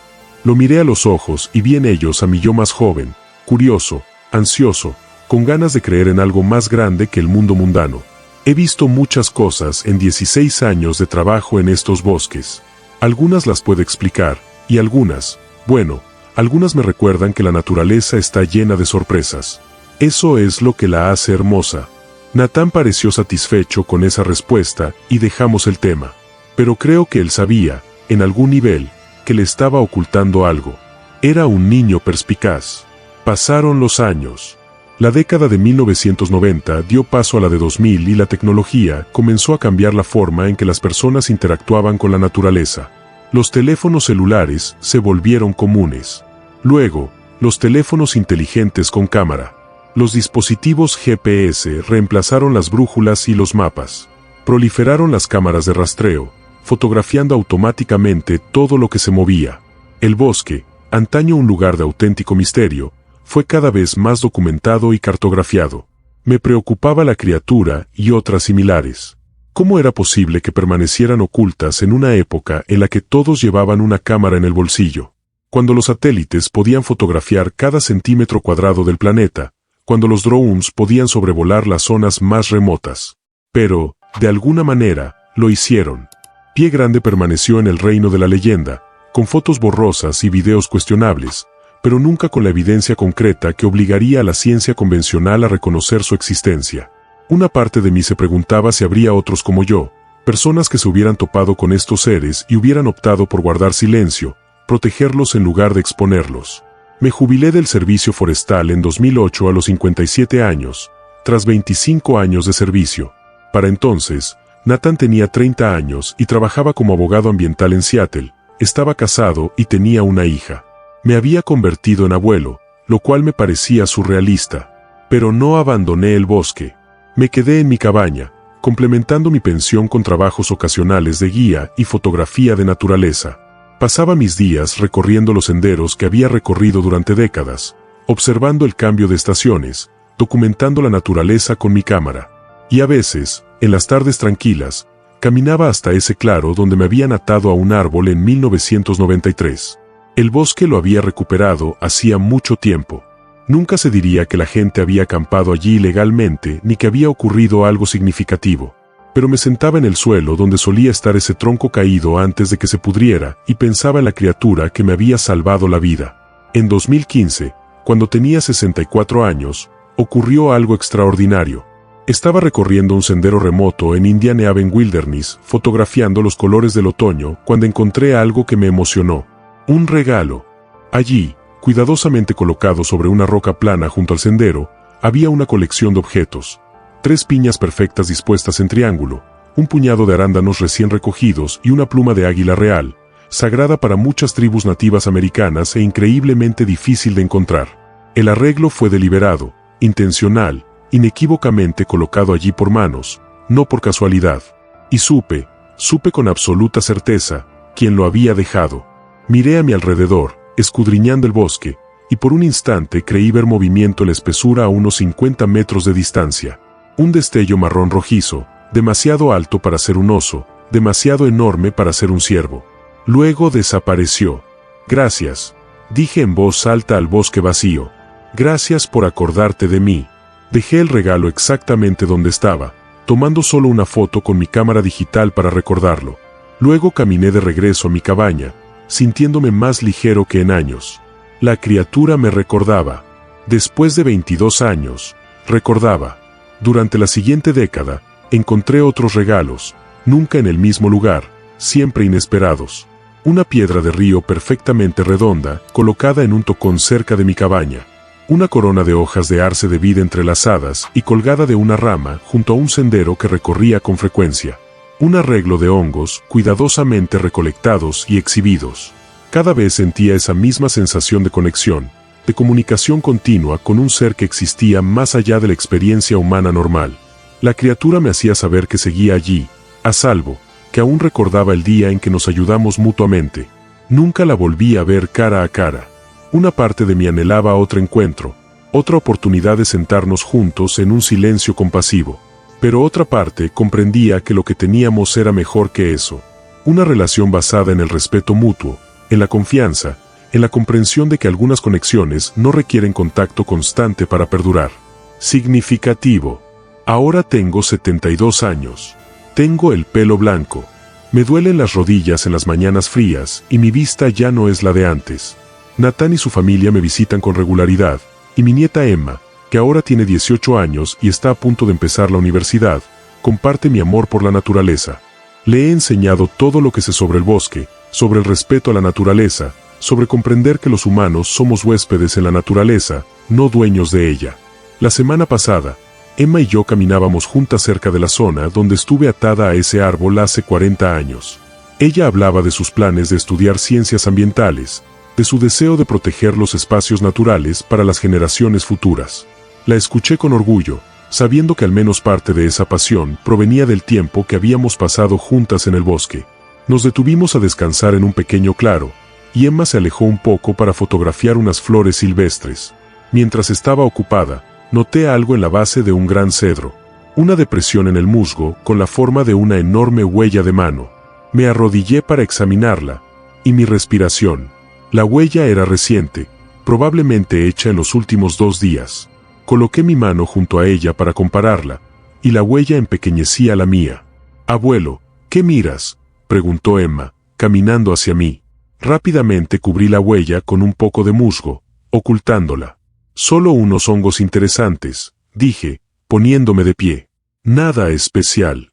Lo miré a los ojos y vi en ellos a mi yo más joven, curioso, ansioso, con ganas de creer en algo más grande que el mundo mundano. He visto muchas cosas en 16 años de trabajo en estos bosques. Algunas las puedo explicar, y algunas, bueno, algunas me recuerdan que la naturaleza está llena de sorpresas. Eso es lo que la hace hermosa. Nathan pareció satisfecho con esa respuesta y dejamos el tema. Pero creo que él sabía, en algún nivel, que le estaba ocultando algo. Era un niño perspicaz. Pasaron los años. La década de 1990 dio paso a la de 2000 y la tecnología comenzó a cambiar la forma en que las personas interactuaban con la naturaleza. Los teléfonos celulares se volvieron comunes. Luego, los teléfonos inteligentes con cámara. Los dispositivos GPS reemplazaron las brújulas y los mapas. Proliferaron las cámaras de rastreo, fotografiando automáticamente todo lo que se movía. El bosque, antaño un lugar de auténtico misterio, fue cada vez más documentado y cartografiado. Me preocupaba la criatura y otras similares. ¿Cómo era posible que permanecieran ocultas en una época en la que todos llevaban una cámara en el bolsillo? Cuando los satélites podían fotografiar cada centímetro cuadrado del planeta, cuando los drones podían sobrevolar las zonas más remotas. Pero, de alguna manera, lo hicieron. Pie Grande permaneció en el reino de la leyenda, con fotos borrosas y videos cuestionables, pero nunca con la evidencia concreta que obligaría a la ciencia convencional a reconocer su existencia. Una parte de mí se preguntaba si habría otros como yo, personas que se hubieran topado con estos seres y hubieran optado por guardar silencio, protegerlos en lugar de exponerlos. Me jubilé del servicio forestal en 2008 a los 57 años, tras 25 años de servicio. Para entonces, Nathan tenía 30 años y trabajaba como abogado ambiental en Seattle, estaba casado y tenía una hija. Me había convertido en abuelo, lo cual me parecía surrealista. Pero no abandoné el bosque. Me quedé en mi cabaña, complementando mi pensión con trabajos ocasionales de guía y fotografía de naturaleza. Pasaba mis días recorriendo los senderos que había recorrido durante décadas, observando el cambio de estaciones, documentando la naturaleza con mi cámara. Y a veces, en las tardes tranquilas, caminaba hasta ese claro donde me habían atado a un árbol en 1993. El bosque lo había recuperado hacía mucho tiempo. Nunca se diría que la gente había acampado allí ilegalmente ni que había ocurrido algo significativo. Pero me sentaba en el suelo donde solía estar ese tronco caído antes de que se pudriera y pensaba en la criatura que me había salvado la vida. En 2015, cuando tenía 64 años, ocurrió algo extraordinario. Estaba recorriendo un sendero remoto en Indian Haven Wilderness, fotografiando los colores del otoño, cuando encontré algo que me emocionó. Un regalo. Allí, cuidadosamente colocado sobre una roca plana junto al sendero, había una colección de objetos. 3 piñas perfectas dispuestas en triángulo, un puñado de arándanos recién recogidos y una pluma de águila real, sagrada para muchas tribus nativas americanas e increíblemente difícil de encontrar. El arreglo fue deliberado, intencional, inequívocamente colocado allí por manos, no por casualidad. Y supe con absoluta certeza, quién lo había dejado. Miré a mi alrededor, escudriñando el bosque, y por un instante creí ver movimiento en la espesura a unos 50 metros de distancia. Un destello marrón rojizo, demasiado alto para ser un oso, demasiado enorme para ser un ciervo. Luego desapareció. Gracias, dije en voz alta al bosque vacío. Gracias por acordarte de mí. Dejé el regalo exactamente donde estaba, tomando solo una foto con mi cámara digital para recordarlo. Luego caminé de regreso a mi cabaña, sintiéndome más ligero que en años. La criatura me recordaba. Después de 22 años, recordaba. Durante la siguiente década, encontré otros regalos, nunca en el mismo lugar, siempre inesperados. Una piedra de río perfectamente redonda, colocada en un tocón cerca de mi cabaña. Una corona de hojas de arce de vida entrelazadas y colgada de una rama junto a un sendero que recorría con frecuencia. Un arreglo de hongos cuidadosamente recolectados y exhibidos. Cada vez sentía esa misma sensación de conexión, de comunicación continua con un ser que existía más allá de la experiencia humana normal. La criatura me hacía saber que seguía allí, a salvo, que aún recordaba el día en que nos ayudamos mutuamente. Nunca la volví a ver cara a cara. Una parte de mí anhelaba otro encuentro, otra oportunidad de sentarnos juntos en un silencio compasivo. Pero otra parte comprendía que lo que teníamos era mejor que eso. Una relación basada en el respeto mutuo, en la confianza, en la comprensión de que algunas conexiones no requieren contacto constante para perdurar. Significativo. Ahora tengo 72 años. Tengo el pelo blanco. Me duelen las rodillas en las mañanas frías y mi vista ya no es la de antes. Nathan y su familia me visitan con regularidad, y mi nieta Emma, que ahora tiene 18 años y está a punto de empezar la universidad, comparte mi amor por la naturaleza. Le he enseñado todo lo que sé sobre el bosque, sobre el respeto a la naturaleza, sobre comprender que los humanos somos huéspedes en la naturaleza, no dueños de ella. La semana pasada, Emma y yo caminábamos juntas cerca de la zona donde estuve atada a ese árbol hace 40 años. Ella hablaba de sus planes de estudiar ciencias ambientales, de su deseo de proteger los espacios naturales para las generaciones futuras. La escuché con orgullo, sabiendo que al menos parte de esa pasión provenía del tiempo que habíamos pasado juntas en el bosque. Nos detuvimos a descansar en un pequeño claro, y Emma se alejó un poco para fotografiar unas flores silvestres. Mientras estaba ocupada, noté algo en la base de un gran cedro. Una depresión en el musgo con la forma de una enorme huella de mano. Me arrodillé para examinarla, y mi respiración. La huella era reciente, probablemente hecha en los últimos 2 días. Coloqué mi mano junto a ella para compararla, y la huella empequeñecía la mía. «Abuelo, ¿qué miras?», preguntó Emma, caminando hacia mí. Rápidamente cubrí la huella con un poco de musgo, ocultándola. «Solo unos hongos interesantes», dije, poniéndome de pie. «Nada especial».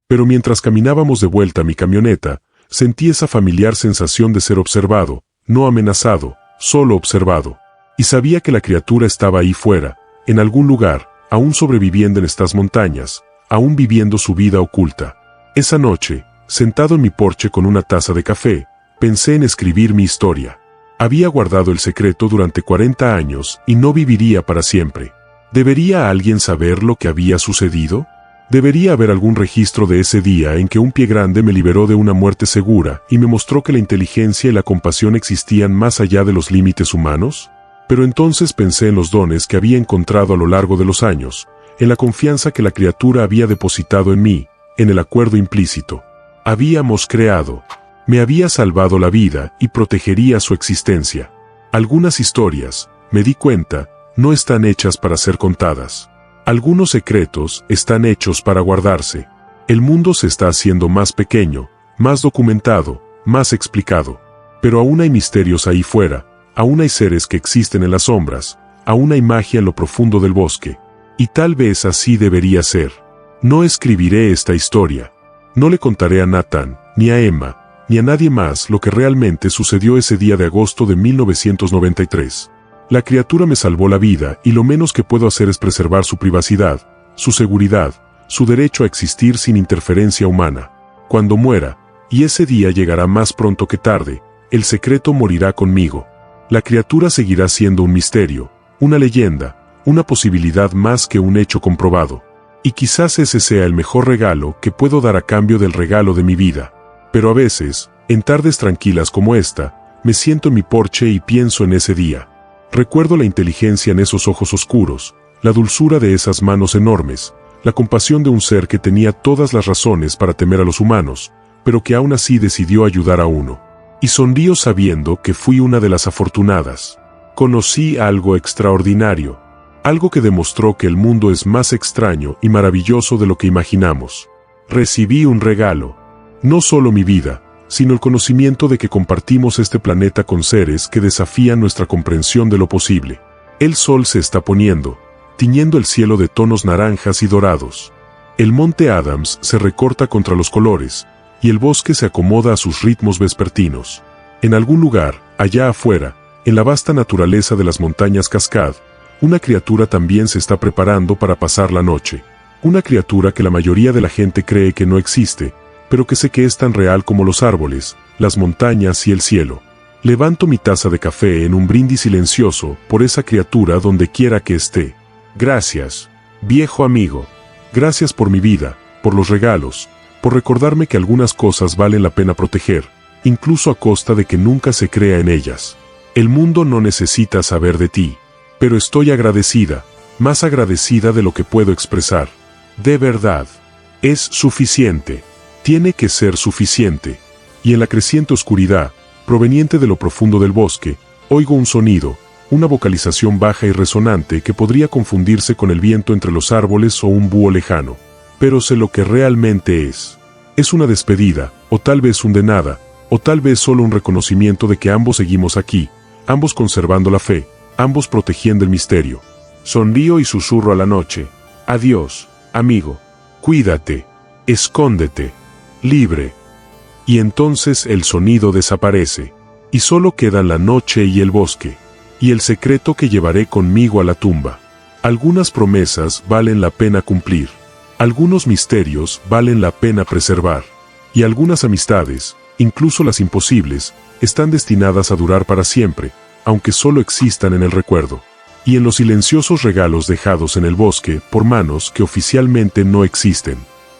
Pero mientras caminábamos de vuelta a mi camioneta, sentí esa familiar sensación de ser observado, no amenazado, solo observado. Y sabía que la criatura estaba ahí fuera, en algún lugar, aún sobreviviendo en estas montañas, aún viviendo su vida oculta. Esa noche, sentado en mi porche con una taza de café, pensé en escribir mi historia. Había guardado el secreto durante 40 años y no viviría para siempre. ¿Debería alguien saber lo que había sucedido? ¿Debería haber algún registro de ese día en que un pie grande me liberó de una muerte segura y me mostró que la inteligencia y la compasión existían más allá de los límites humanos? Pero entonces pensé en los dones que había encontrado a lo largo de los años, en la confianza que la criatura había depositado en mí, en el acuerdo implícito. Habíamos creado. Me había salvado la vida y protegería su existencia. Algunas historias, me di cuenta, no están hechas para ser contadas. Algunos secretos están hechos para guardarse. El mundo se está haciendo más pequeño, más documentado, más explicado. Pero aún hay misterios ahí fuera, aún hay seres que existen en las sombras, aún hay magia en lo profundo del bosque. Y tal vez así debería ser. No escribiré esta historia. No le contaré a Nathan, ni a Emma, ni a nadie más lo que realmente sucedió ese día de agosto de 1993. La criatura me salvó la vida y lo menos que puedo hacer es preservar su privacidad, su seguridad, su derecho a existir sin interferencia humana. Cuando muera, y ese día llegará más pronto que tarde, el secreto morirá conmigo. La criatura seguirá siendo un misterio, una leyenda, una posibilidad más que un hecho comprobado. Y quizás ese sea el mejor regalo que puedo dar a cambio del regalo de mi vida. Pero a veces, en tardes tranquilas como esta, me siento en mi porche y pienso en ese día. Recuerdo la inteligencia en esos ojos oscuros, la dulzura de esas manos enormes, la compasión de un ser que tenía todas las razones para temer a los humanos, pero que aún así decidió ayudar a uno. Y sonrío sabiendo que fui una de las afortunadas. Conocí algo extraordinario, algo que demostró que el mundo es más extraño y maravilloso de lo que imaginamos. Recibí un regalo, no solo mi vida, sino el conocimiento de que compartimos este planeta con seres que desafían nuestra comprensión de lo posible. El sol se está poniendo, tiñendo el cielo de tonos naranjas y dorados. El monte Adams se recorta contra los colores, y el bosque se acomoda a sus ritmos vespertinos. En algún lugar, allá afuera, en la vasta naturaleza de las montañas Cascade, una criatura también se está preparando para pasar la noche. Una criatura que la mayoría de la gente cree que no existe, pero que sé que es tan real como los árboles, las montañas y el cielo. Levanto mi taza de café en un brindis silencioso por esa criatura donde quiera que esté. Gracias, viejo amigo. Gracias por mi vida, por los regalos, por recordarme que algunas cosas valen la pena proteger, incluso a costa de que nunca se crea en ellas. El mundo no necesita saber de ti, pero estoy agradecida, más agradecida de lo que puedo expresar. De verdad, es suficiente. Tiene que ser suficiente. Y en la creciente oscuridad, proveniente de lo profundo del bosque, oigo un sonido, una vocalización baja y resonante que podría confundirse con el viento entre los árboles o un búho lejano. Pero sé lo que realmente es. Es una despedida, o tal vez un de nada, o tal vez solo un reconocimiento de que ambos seguimos aquí, ambos conservando la fe, ambos protegiendo el misterio. Sonrío y susurro a la noche. Adiós, amigo. Cuídate. Escóndete. Libre. Y entonces el sonido desaparece, y solo quedan la noche y el bosque, y el secreto que llevaré conmigo a la tumba. Algunas promesas valen la pena cumplir, algunos misterios valen la pena preservar, y algunas amistades, incluso las imposibles, están destinadas a durar para siempre, aunque solo existan en el recuerdo, y en los silenciosos regalos dejados en el bosque por manos que oficialmente no existen.